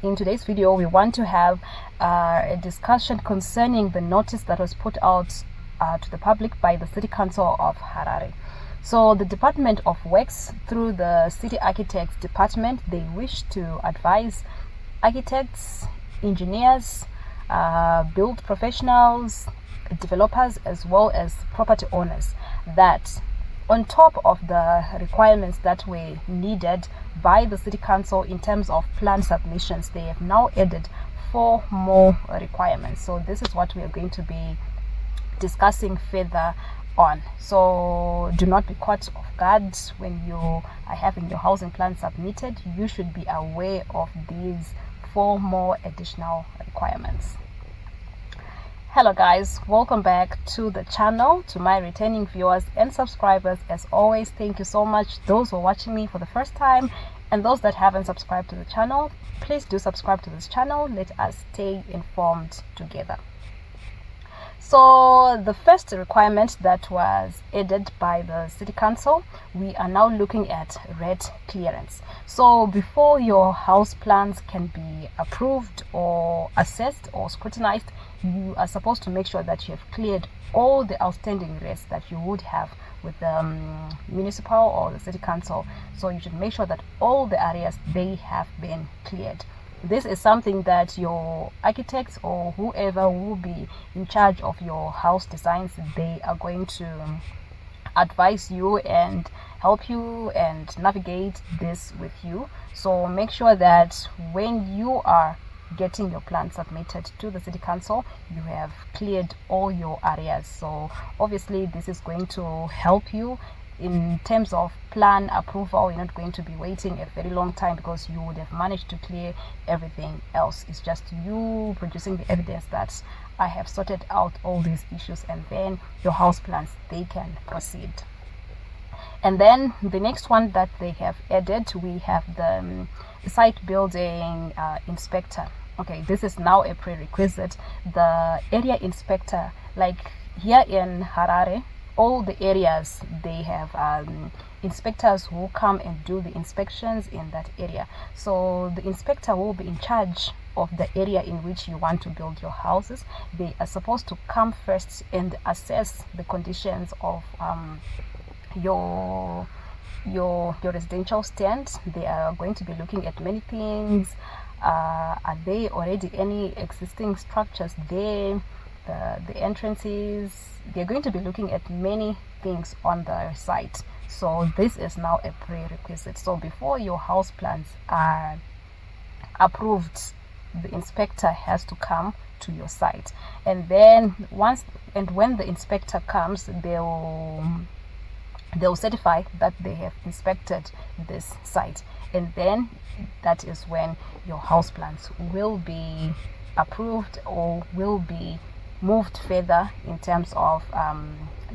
in today's video we want to have a discussion concerning the notice that was put out to the public by the City Council of Harare. So the Department of Works, through the City Architects Department, they wish to advise architects, engineers, build professionals, developers, as well as property owners, that on top of the requirements that were needed by the City Council in terms of plan submissions, they have now added 4 more requirements. So this is what we are going to be discussing further on. So do not be caught off guard when you are having your housing plan submitted. You should be aware of these 4 more additional requirements. Hello guys, welcome back to the channel. To my returning viewers and subscribers, as always, thank you so much. Those who are watching me for the first time and those that haven't subscribed to the channel, please do subscribe to this channel. Let us stay informed together. So the first requirement that was added by the City Council, we are now looking at red clearance. So before your house plans can be approved or assessed or scrutinized, you are supposed to make sure that you have cleared all the outstanding reds that you would have with the municipal or the City Council. So you should make sure that all the areas, they have been cleared. This is something that your architects or whoever will be in charge of your house designs, they are going to advise you and help you and navigate this with you. So make sure that when you are getting your plan submitted to the City Council, you have cleared all your areas. So obviously this is going to help you in terms of plan approval. You're not going to be waiting a very long time because you would have managed to clear everything else. It's just you producing the evidence that I have sorted out all these issues, and then your house plans, they can proceed. And then the next one that they have added, we have the site building inspector. Okay, this is now a prerequisite. The area inspector, like here in Harare, all the areas, they have inspectors who come and do the inspections in that area. So the inspector will be in charge of the area in which you want to build your houses. They are supposed to come first and assess the conditions of your residential stand. They are going to be looking at many things. Are there already any existing structures there? The entrances, they're going to be looking at many things on the site. So this is now a prerequisite. So before your house plans are approved, the inspector has to come to your site, and then when the inspector comes, they'll certify that they have inspected this site, and then that is when your house plans will be approved or will be moved further in terms of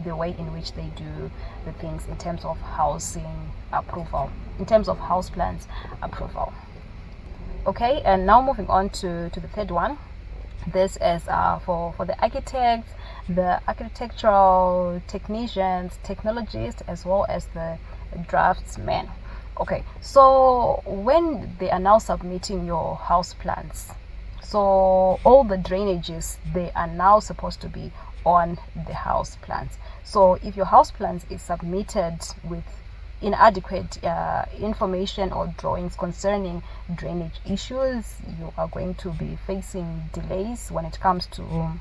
the way in which they do the things in terms of housing approval, in terms of house plans approval. Okay, and now moving on to the third one. This is for the architects, the architectural technicians, technologists, as well as the draftsmen. Okay, so when they are now submitting your house plans, so all the drainages, they are now supposed to be on the house plans. So if your house plans is submitted with inadequate information or drawings concerning drainage issues, you are going to be facing delays when it comes to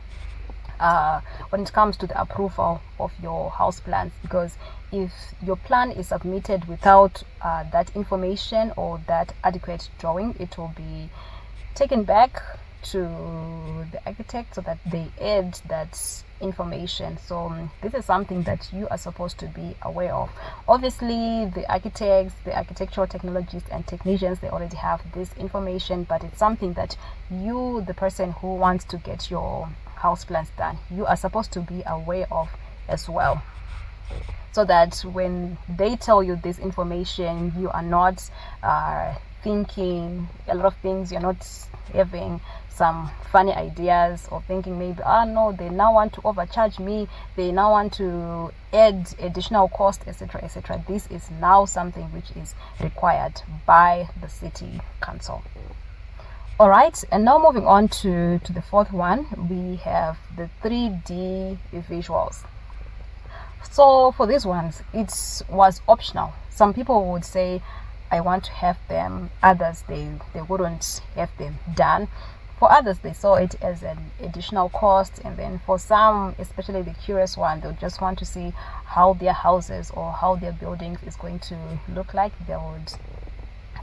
the approval of your house plans, because if your plan is submitted without that information or that adequate drawing, it will be taken back to the architect so that they add that information. So this is something that you are supposed to be aware of. Obviously the architects, the architectural technologists and technicians, they already have this information, but it's something that you, the person who wants to get your house plans done, you are supposed to be aware of as well, so that when they tell you this information, you are not thinking a lot of things, you're not having some funny ideas or thinking maybe, no, they now want to overcharge me, they now want to add additional cost, etc., etc. This is now something which is required by the City Council. All right, and now moving on to the fourth one, we have the 3D visuals. So for these ones, it was optional. Some people would say, I want to have them. Others, they wouldn't have them done. For others, they saw it as an additional cost. And then for some, especially the curious one, they'll just want to see how their houses or how their buildings is going to look like. They would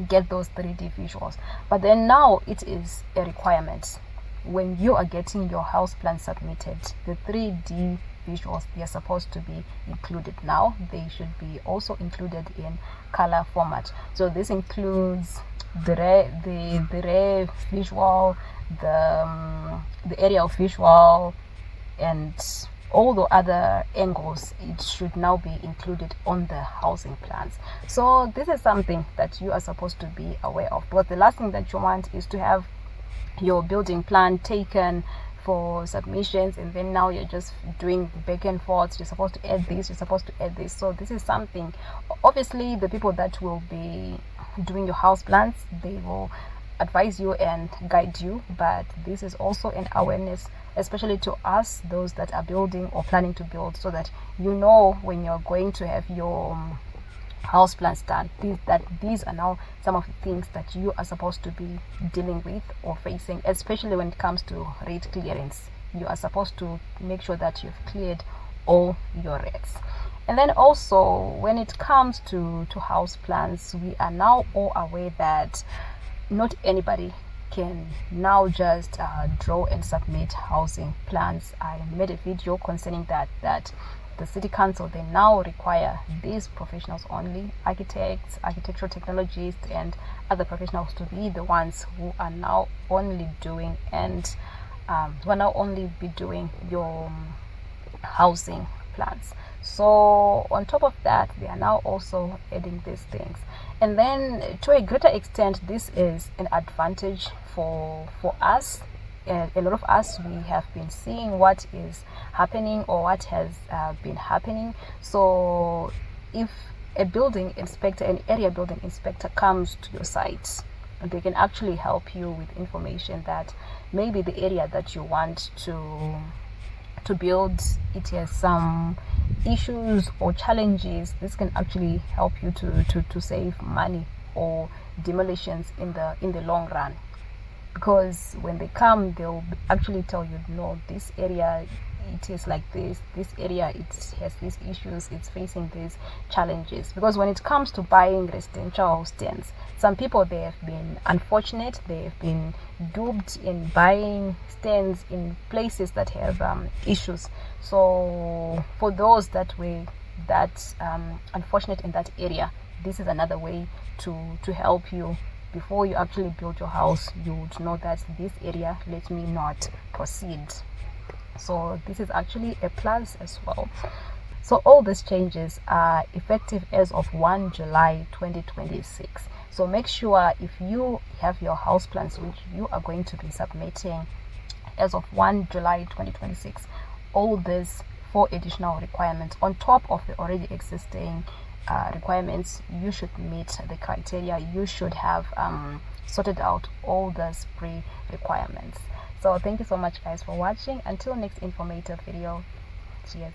get those 3D visuals. But then now it is a requirement. When you are getting your house plan submitted, the 3D visuals, they are supposed to be included. Now they should be also included in color format. So this includes the rear visual, the aerial visual, and all the other angles. It should now be included on the housing plans. So this is something that you are supposed to be aware of, because the last thing that you want is to have your building plan taken for submissions, and then now you're just doing back and forth. You're supposed to add this, you're supposed to add this. So this is something, obviously the people that will be doing your house plans, they will advise you and guide you, but this is also an awareness, especially to us, those that are building or planning to build, so that you know when you're going to have your house plans done, these are now some of the things that you are supposed to be dealing with or facing, especially when it comes to rate clearance. You are supposed to make sure that you've cleared all your rates. And then also when it comes to house plans, we are now all aware that not anybody can now just draw and submit housing plans. I made a video concerning that the city council, they now require these professionals only, architects, architectural technologists, and other professionals, to be the ones who are now only doing and who are now only be doing your housing plans. So on top of that, they are now also adding these things. And then to a greater extent, this is an advantage for us. A lot of us, we have been seeing what is happening or what has been happening. So if a building inspector, an area building inspector comes to your site, they can actually help you with information that maybe the area that you want to build, it has some issues or challenges. This can actually help you to save money or demolitions in the long run, because when they come, they'll actually tell you, no, this area, it is like this area, it has these issues, it's facing these challenges. Because when it comes to buying residential stands, some people, they have been unfortunate, they have been duped in buying stands in places that have issues. So for those that were unfortunate in that area, this is another way to help you. Before you actually build your house, you would know that this area, let me not proceed. So this is actually a plus as well. So all these changes are effective as of 1 July 2026. So make sure, if you have your house plans which you are going to be submitting as of 1 July 2026, all these 4 additional requirements on top of the already existing requirements, you should meet the criteria. You should have sorted out all those pre-requirements. So thank you so much, guys, for watching. Until next informative video, cheers.